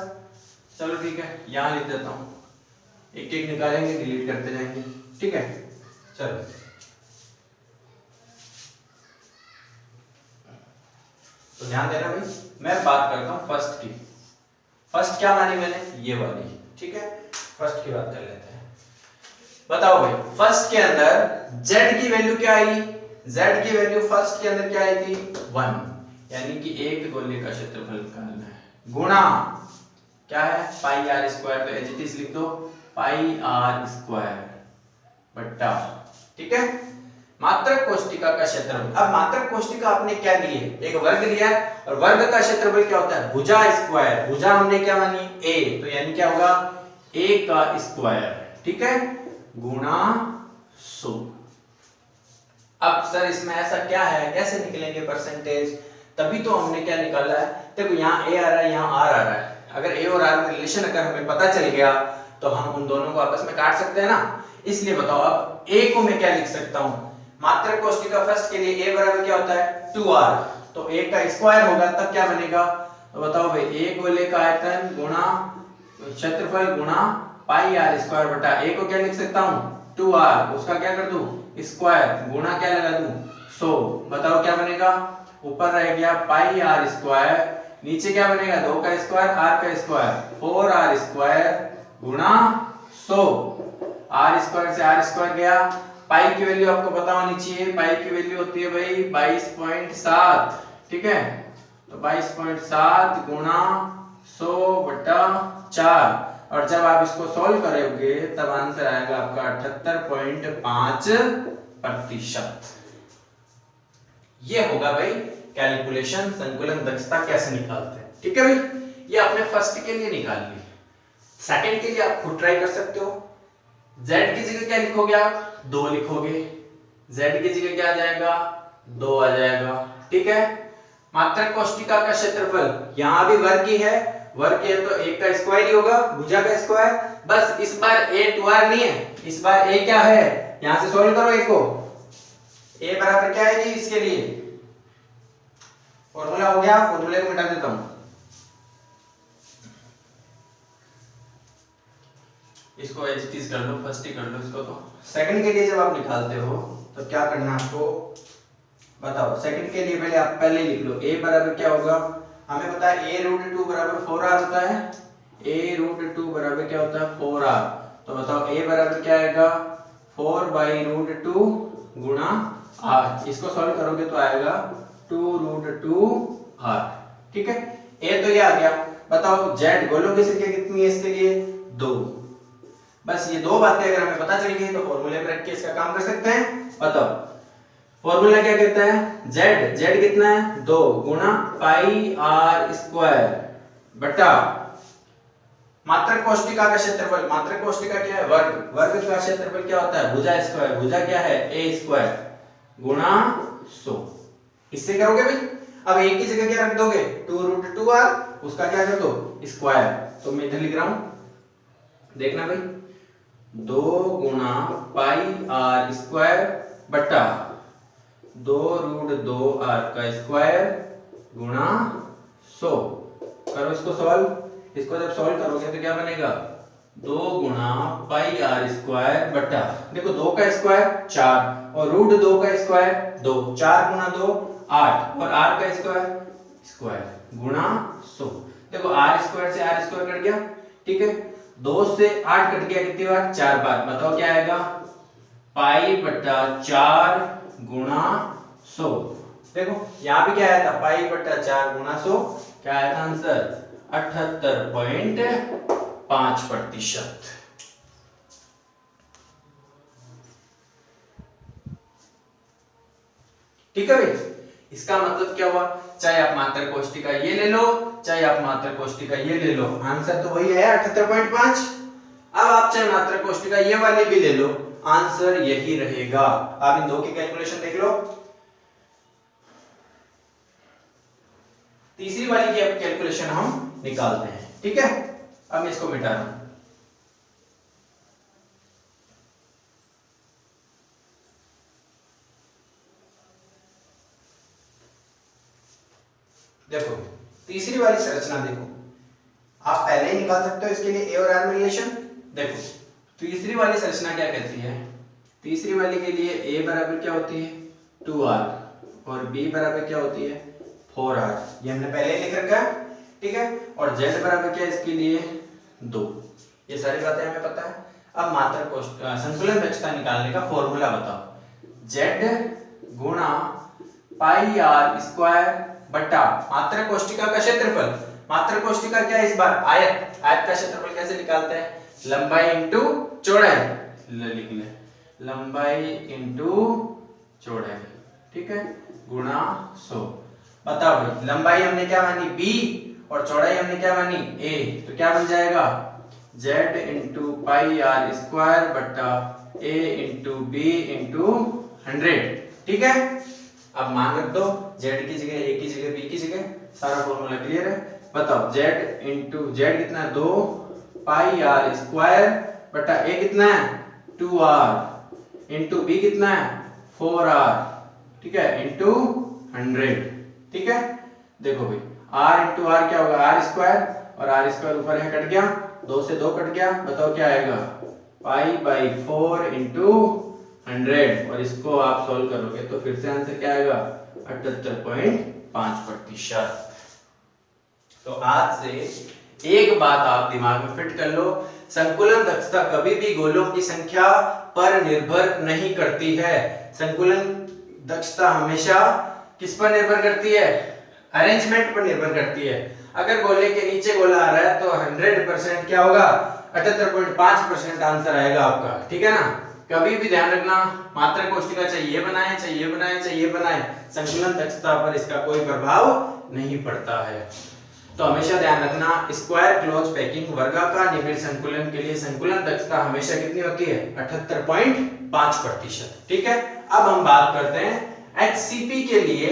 चलो ठीक है, यहां लिख देता हूं, एक एक निकालेंगे, डिलीट करते जाएंगे, ठीक है। चलो तो ध्यान देना भाई, मैं बात करता हूं फर्स्ट की। फर्स्ट क्या मानी मैंने? ये वाली, ठीक है। फर्स्ट की बात कर लेते हैं। बताओ भाई फर्स्ट के अंदर z की वैल्यू क्या आई? z की वैल्यू फर्स्ट के अंदर क्या आई थी? 1, यानी कि एक गोले का क्षेत्रफल निकालना है, गुणा क्या है? पाई r स्क्वायर। तो एज इट इज लिख दो, पाई r स्क्वायर बटा, ठीक है, मात्रक कोष्ठिका का क्षेत्रफल। अब मात्रक कोष्ठिका आपने क्या ली है? एक वर्ग लिया है और वर्ग का क्षेत्रफल क्या होता है? भुजा स्क्वायर। भुजा हमने क्या मानी? a, तो यानी क्या होगा? a का स्क्वायर, ठीक है, गुणा 100। अब सर इसमें ऐसा क्या है, कैसे निकलेंगे परसेंटेज? तभी तो हमने क्या निकाला है, देखो यहाँ a आ रहा है, यहाँ r आ रहा है। अगर a और r में रिलेशन अगर हमें पता चल गया तो हम उन दोनों को आपस में काट सकते हैं ना। इसलिए बताओ अब a को मैं क्या लिख सकता हूँ? मात्रक कोष्ठिका फर्स्ट के लिए a बराबर क्या होता है? 2r। तो a का स्क्वायर होगा तब क्या बनेगा? तो बताओ भाई, a गोले का आयतन गुणा क्षेत्रफल गुणा पाई r स्क्वायर बटा a को क्या लिख सकता हूँ? 2r, उसका क्या कर दूं? स्क्वायर गुणा क्या लगा दूं? 100। बताओ क्या बनेगा? ऊपर रह गया पाई r स्क्वायर, नीचे क्या बनेगा? 2 का स्क्वायर r का स्क्वायर, 4r स्क्वायर गुणा 100, आर स्क्वायर से आर स्क्वायर गया, पाई की वैल्यू आपको पता होनी चाहिए, पाई की वैल्यू होती है भाई 22.7, ठीक है, तो 22.7 गुणा 100/4, और जब आप इसको सॉल्व करोगे तब आंसर आएगा आपका 78.5%। ये होगा भाई कैलकुलेशन, संकुलन दक्षता कैसे निकालते हैं, ठीक है भाई। ये आपने फर्स्ट के लिए निकाल ली, सेकंड के लिए आप खुद ट्राई कर सकते हो। z की जगह क्या लिखोगे आप, 2 लिखोगे, z की जगह क्या आ जाएगा, 2 आ जाएगा, ठीक है। मात्रक कोष्टिका का क्षेत्रफल, यहां भी वर्ग ही है, वर्ग है तो एक का स्क्वायर ही होगा, भुजा का स्क्वायर, बस इस बार a 2r नहीं है, इस बार a क्या है, यहां से सॉल्व करो a को, a बराबर क्या है जी, इसके लिए फॉर्मूला हो गया, फॉर्मूले को मिटा देता हूं, इसको एज इट इज कर लो, फर्स्ट ही कर लो इसको। तो सेकंड के लिए जब आप निकालते हो तो क्या करना है आपको बताओ। सेकंड के लिए पहले आप पहले लिख लो, a बराबर क्या होगा, हमें पता है a√2 बराबर 4r होता है, a√2 बराबर क्या होता है 4r, तो बताओ a बराबर क्या आएगा 4/√2 गुणा r, इसको सॉल्व करोगे तो आएगा 2√2r, ठीक है। a तो ये आ गया, बताओ z गोलों की संख्या कितनी है इसके लिए 2, बस ये दो बातें अगर हमें पता चल गई तो फॉर्मूले में रख के इसका काम कर सकते हैं। बताओ फॉर्मूला क्या कहता है, z कितना है 2 गुणा पाई r स्क्वायर बटा मात्रक कोष्टिका का क्षेत्रफल, मात्रक कोष्टिका क्या है वर्ग, वर्ग का क्षेत्रफल क्या होता है भुजा स्क्वायर, भुजा क्या है a स्क्वायर गुणा 100, इससे करोगे भाई। अब a की जगह क्या रख दोगे 2√2r, उसका क्या कर दो स्क्वायर, तो मैं इधर लिख रहा हूं, देखना भाई 2 गुणा पाई r स्क्वायर बटा 2√2r का स्क्वायर गुणा 100, करो इसको सॉल्व, इसको जब सॉल्व करोगे तो क्या बनेगा 2 गुणा पाई r स्क्वायर बटा, देखो 2 का स्क्वायर 4 और √2 का स्क्वायर 2, 4 गुणा 2 8 और r का स्क्वायर गुणा 100, देखो r स्क्वायर से r स्क्वायर कट गया, ठीक है, 2 से 8 कट गया कितनी बार 4 बार, बताओ क्या आएगा पाई बटा 4 गुणा 100, देखो यहां भी क्या आया था पाई बटा 4 गुणा 100, क्या आया था आंसर 78.5%। ठीक है भाई, इसका मतलब क्या हुआ, चाहे आप मात्रक कोष्टिका ये ले लो, चाहे आप मात्रक कोष्टिका ये ले लो, आंसर तो वही है 78.5। अब आप चाहे मात्रक कोष्टिका ये वाली भी ले लो, आंसर यही रहेगा। आप इन दो की कैलकुलेशन देख लो, तीसरी वाली की अब कैलकुलेशन हम निकालते हैं, ठीक है। अब मैं इसको मिटा रहा हूं, देखो तीसरी वाली संरचना देखो, आप पहले ही निकाल सकते हो इसके लिए ए और आर में रिलेशन। देखो तीसरी वाली संरचना क्या कहती है, तीसरी वाली के लिए a बराबर क्या होती है 2r और b बराबर क्या होती है 4r, ये हमने पहले ही लिख रखा है, ठीक है, और z बराबर क्या है इसके लिए 2, ये सारी बातें हमें पता है। अब मात्रक संतुलन दक्षता निकालने का फॉर्मूला बताओ, z गुणा पाई r स्क्वायर बटा मात्रक कोष्टिका का क्षेत्रफल, मात्रक कोष्टिका क्या है इस बार आयत, आयत का क्षेत्रफल कैसे निकालते हैं लंबाई इंटू चौड़ाई, लिख ले लंबाई इंटू चौड़ाई, ठीक है, गुणा 100। बताओ भाई लंबाई हमने क्या मानी b और चौड़ाई हमने क्या मानी a, तो क्या बन जाएगा z इंटू पाई r स्क्वायर बटा a इंटू b इंटू 100, ठीक है। अब मान रख दो z की जगह a की जगह b की जगह, सारा फॉर्मूला क्लियर है। बताओ z इंटू z कितना है 2 पाई r स्क्वायर बटा a कितना है 2r इंटू b कितना है 4r, ठीक है, इंटू 100, ठीक है। देखो भाई r इंटू r क्या होगा r स्क्वायर और r स्क्वायर ऊपर है कट गया, 2 से 2 कट गया, बताओ क्या आएगा पाई बाई 4 इंटू 100, और इसको आप सॉल्व करोगे तो फिर से आंसर क्या आएगा 78.5%। तो आज से एक बात आप दिमाग में फिट कर लो, संकुलन दक्षता कभी भी गोलों की संख्या पर निर्भर नहीं करती है। संकुलन दक्षता हमेशा किस पर निर्भर करती है? अरेंजमेंट पर निर्भर करती है। अगर गोले के नीचे गोला आ रहा है तो 100% क्या होगा? 78.5% आंसर आएगा आपका, ठीक है ना। कभी भी ध्यान रखना, मात्रक कोष्ठिका चाहिए बनाए, चाहिए बनाए, चाहिए बनाए, संकुलन दक्षता पर इसका कोई प्रभाव नहीं पड़ता है। तो हमेशा ध्यान रखना, स्क्वायर क्लोज पैकिंग वर्गाकार निबिड़ संकुलन के लिए संकुलन दक्षता हमेशा कितनी होती है? 78.5%, ठीक है। अब हम बात करते हैं HCP के लिए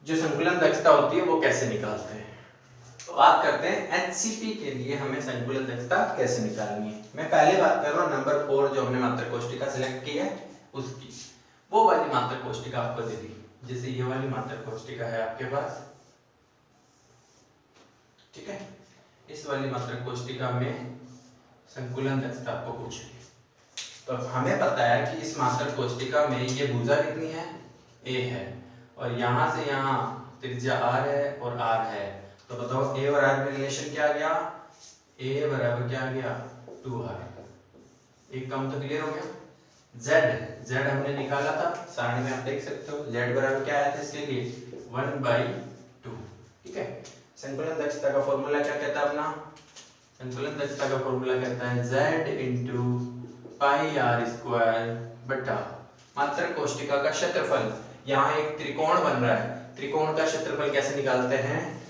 जो संकुलन दक्षता होती है वो कैसे निकालते हैं। तो बात करते हैं HCP के लिए हमें संकुलन दक्षता कैसे निकालनी है। मैं पहले बात कर रहा हूँ नंबर 4 जो हमने मात्रक कोष्ठिका सिलेक्ट की है उसकी, वो वाली मात्रक कोष्ठिका आपको दे दी, जैसे ये वाली मात्रक कोष्ठिका है आपके पास, ठीक है। इस वाली मात्रक कोष्ठिका में संकुलन दक्षता आपको पूछी, तो हमें पता है कि इस मात्रक कोष्ठिका में ये भुजा कितनी है? A है, और यहाँ से यहाँ त्रिज्या R है और R है, तो बताओ A और R में रिलेशन क्या आ गया? A बराबर क्या आ गया? 2R। एक काम तो क्लियर हो गया। Z हमने निकाला था, सारणी में आप देख सकते हो, Z बराबर क्या आया था इसके लिए? 1/2, ठीक है। संकुलन दक्षता का फॉर्मूला क्या कहता है अपना? संकुलन दक्षता का फॉर्मूला कहता है Z into pi r square बटा मात्रक कोष्ठिका का क्षेत्रफल। यहाँ एक त्रिकोण बन रहा है, त्रिकोण का क्षेत्रफल कैसे निकालते हैं?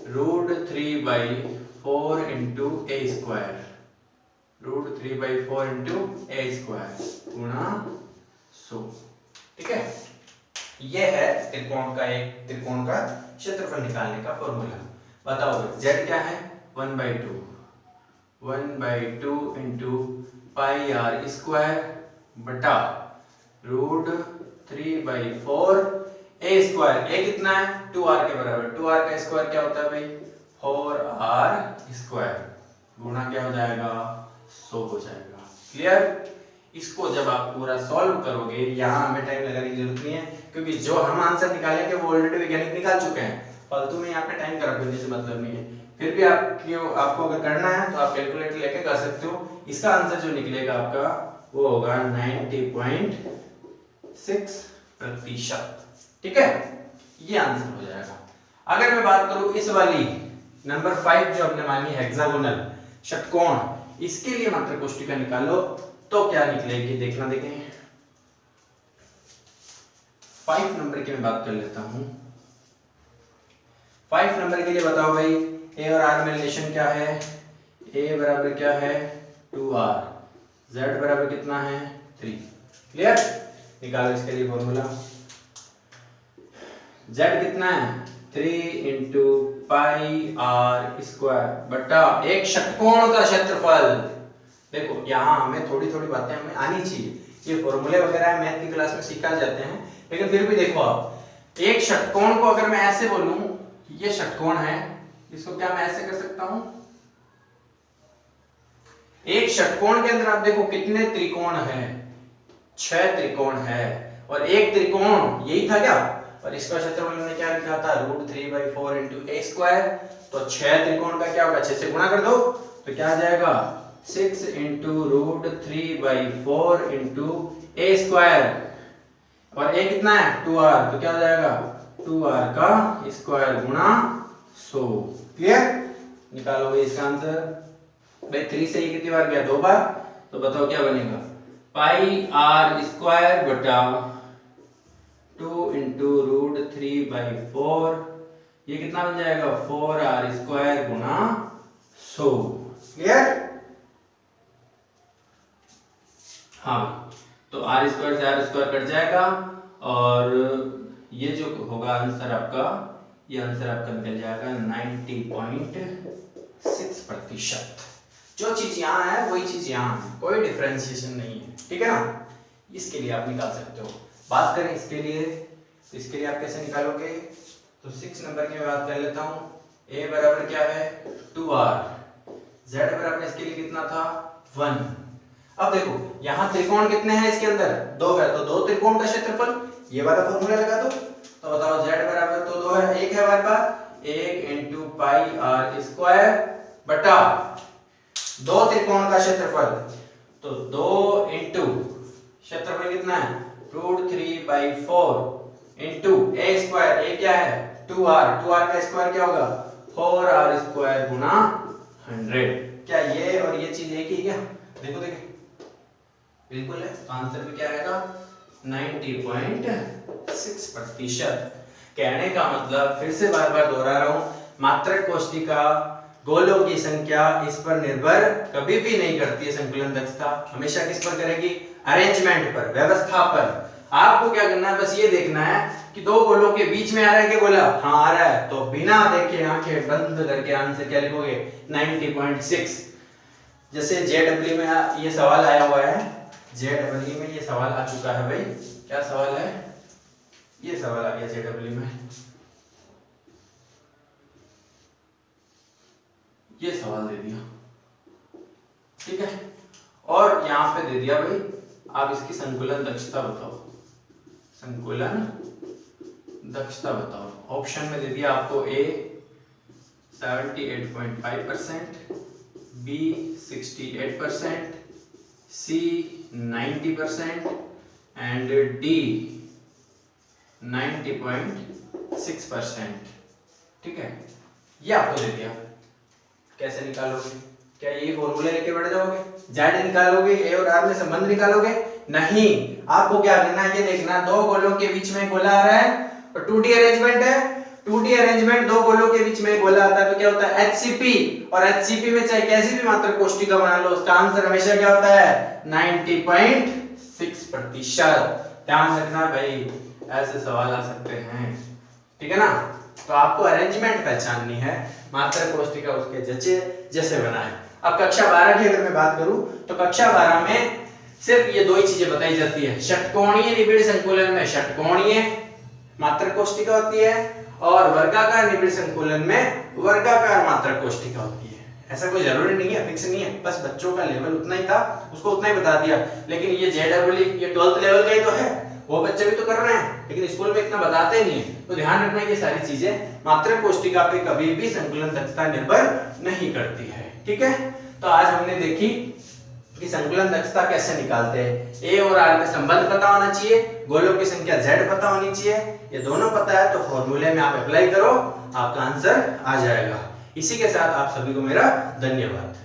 √3/4 इंटू ए स्क्वायर, √3/4 इंटू ए स्क्वायर गुणा 100, ठीक है। ये है त्रिकोण का क्षेत्रफल निकालने का फॉर्मूला। बताओ Z क्या है? 1/2 इंटू पाई आर स्क्वायर बटा √3/4 ए स्क्वायर। ए कितना है? 2r के बराबर। 2r का स्क्वायर क्या होता है भाई? 4r स्क्वायर गुणा क्या हो जाएगा? 100 हो जाएगा। क्लियर? इसको जब आप पूरा सॉल्व करोगे, यहाँ हमें टाइम लगाने की जरूरत नहीं है, क्योंकि जो हम आंसर निकालेंगे वो ऑलरेडी वैज्ञानिक निकाल चुके हैं। फालतू में यहाँ पे टाइम खराब करने से मतलब नहीं है। फिर भी आपको अगर करना है तो आप कैलकुलेटर लेके कर सकते हो। इसका आंसर जो निकलेगा आपका वो होगा 90.6%, ठीक है। ये आंसर हो जाएगा। अगर मैं बात करूं इस वाली नंबर 5 जो हमने मानी हेक्सागोनल षटकोण, इसके लिए मात्रक कोष्ठिका निकालो तो क्या निकलेगी? देखना देखें। 5 नंबर की मैं बात कर लेता हूं। 5 नंबर के लिए बताओ भाई, A और R में रिलेशन क्या है? A बराबर क्या है? 2R, Z बराबर कितना है? 3। क्लियर? निकालो इसके लिए फॉर्मूला। Z कितना है? 3 इंटू पाई आर स्क्वायर बटा एक षटकोण का क्षेत्रफल। देखो यहाँ हमें थोड़ी थोड़ी बातें हमें आनी चाहिए, ये फॉर्मूले वगैरह मैथ की क्लास में सिखा जाते हैं, लेकिन फिर भी देखो आप, एक षटकोण को अगर मैं ऐसे बोलूं, ये षटकोण है, इसको क्या मैं ऐसे कर सकता हूं? एक षटकोण के अंदर आप देखो कितने त्रिकोण हैं? 6 त्रिकोण है, और एक त्रिकोण यही था क्या? और इसका क्षेत्रफल हमने क्या लिखा था? √3/4 इंटू ए स्क्वायर। तो 6 त्रिकोण का क्या होगा? 6 से गुणा कर दो तो क्या आ जाएगा? 6 इंटू √3/4 इंटू ए स्क्वायर, और ए कितना है? 2r, तो क्या हो जाएगा? 2r का स्क्वायर गुणा 100। क्लियर? निकालो भाई इसका आंसर। भाई 3 से ये कितनी बार गया? 2 बार, तो बताओ क्या बनेगा? पाई आर स्क्वायर बटा 2 इंटू √3/4, ये कितना बन जाएगा? 4r स्क्वायर गुणा 100। क्लियर? हाँ, तो r स्क्वायर से r स्क्वायर कट जाएगा, और ये जो होगा आंसर आपका, ये आंसर आपका निकल जाएगा 90.6%। जो चीज यहाँ है वही चीज यहाँ है, कोई डिफरेंशिएशन नहीं है, ठीक है ना। इसके लिए आप निकाल सकते हो। बात करें इसके लिए, तो इसके लिए आप कैसे निकालोगे? तो 6 नंबर की मैं बात कर लेता हूँ। a बराबर क्या है? 2r, z बराबर इसके लिए कितना था? 1। अब देखो यहाँ त्रिकोण कितने हैं इसके अंदर? 2 है, तो 2 त्रिकोण का क्षेत्रफल, ये वाला फॉर्मूला लगा दो। तो बताओ z बराबर तो 2 है, 1 है हमारे पास, 1 इंटू पाई आर स्क्वायर बटा 2 त्रिकोण का क्षेत्रफल, तो 2 इंटू क्षेत्रफल कितना है √3/4 इंटू ए स्क्वायर, ए क्या है 2r का स्क्वायर क्या होगा 4r स्क्वायर गुना 100। क्या ये और ये चीज एक ही क्या? देखो बिल्कुल है, तो आंसर में क्या आएगा 90.6%। कहने का मतलब, फिर से बार बार दोहरा रहा हूं, मात्रक कोष्ठिका गोलों की संख्या इस पर निर्भर कभी भी नहीं करती है। संकुलन दक्षता हमेशा किस पर करेगी? अरेंजमेंट पर, व्यवस्था पर। आपको क्या करना है, बस ये देखना है कि दो गोलों के बीच में आ रहा है क्या गोला? हाँ आ रहा है, तो बिना देखे आंखें बंद करके आंसर क्या लिखोगे 90.6। जैसे जेडब्ल्यू में ये सवाल आया हुआ है, जेडब्ल्यू में ये सवाल आ चुका है भाई। क्या सवाल है? ये सवाल आ गया जेडब्ल्यू में, ये सवाल दे दिया, ठीक है। और यहाँ पे दे दिया भाई आप इसकी संकुलन दक्षता बताओ, संकुलन दक्षता बताओ। ऑप्शन में दे दिया आपको ए 78.5%, बी 68%, सी 90% एंड डी 90.6%, ठीक है। ये आपको दे दिया, कैसे निकालोगे? क्या ये फॉर्मूला लेके बैठ जाओगे, जेड निकालोगे, ए और आर में संबंध निकालोगे? नहीं, आपको क्या करना है, ये देखना दो गोलों के बीच में गोला आ रहा है और 2D अरेंजमेंट है। 2D अरेंजमेंट, दो गोलों के बीच में गोला आता है तो क्या होता है HCP, और HCP में चाहे कैसी भी मात्रक कोष्ठिका बना लो, उसका आंसर हमेशा क्या होता है 90.6%। ध्यान रखना भाई, ऐसे सवाल आ सकते हैं, ठीक है ना। तो आपको अरेंजमेंट पहचाननी है, मात्रक कोष्ठिका उसके जैसे जैसे बना है। अब कक्षा 12 की अगर मैं बात करूं तो कक्षा 12 में सिर्फ ये दो ही चीजें बताई जाती है। षटकोणीय निबिड़ संकुलन में षटकोणीय मात्रक कोष्ठिका होती है और वर्गाकार निबिड़ संकुलन में वर्गाकार मात्रक कोष्ठिका होती है। ऐसा कोई जरूरी नहीं है, फिक्स नहीं है, बस बच्चों का लेवल उतना ही था, उसको उतना ही बता दिया। लेकिन ये जेडब्ल्यू ये 12th लेवल का ही तो है, वो बच्चे भी तो कर रहे हैं, लेकिन स्कूल में इतना बताते नहीं है। तो ध्यान रखना ये सारी चीजें मात्रक कोष्ठिका पे कभी भी संकुलन दक्षता निर्भर नहीं करती है, ठीक है। तो आज हमने देखी कि संकुलन दक्षता कैसे निकालते हैं। ए और आर में संबंध पता होना चाहिए, गोलों की संख्या जेड पता होनी चाहिए। ये दोनों पता है तो फॉर्मूले में आप अप्लाई करो, आपका आंसर आ जाएगा। इसी के साथ आप सभी को मेरा धन्यवाद।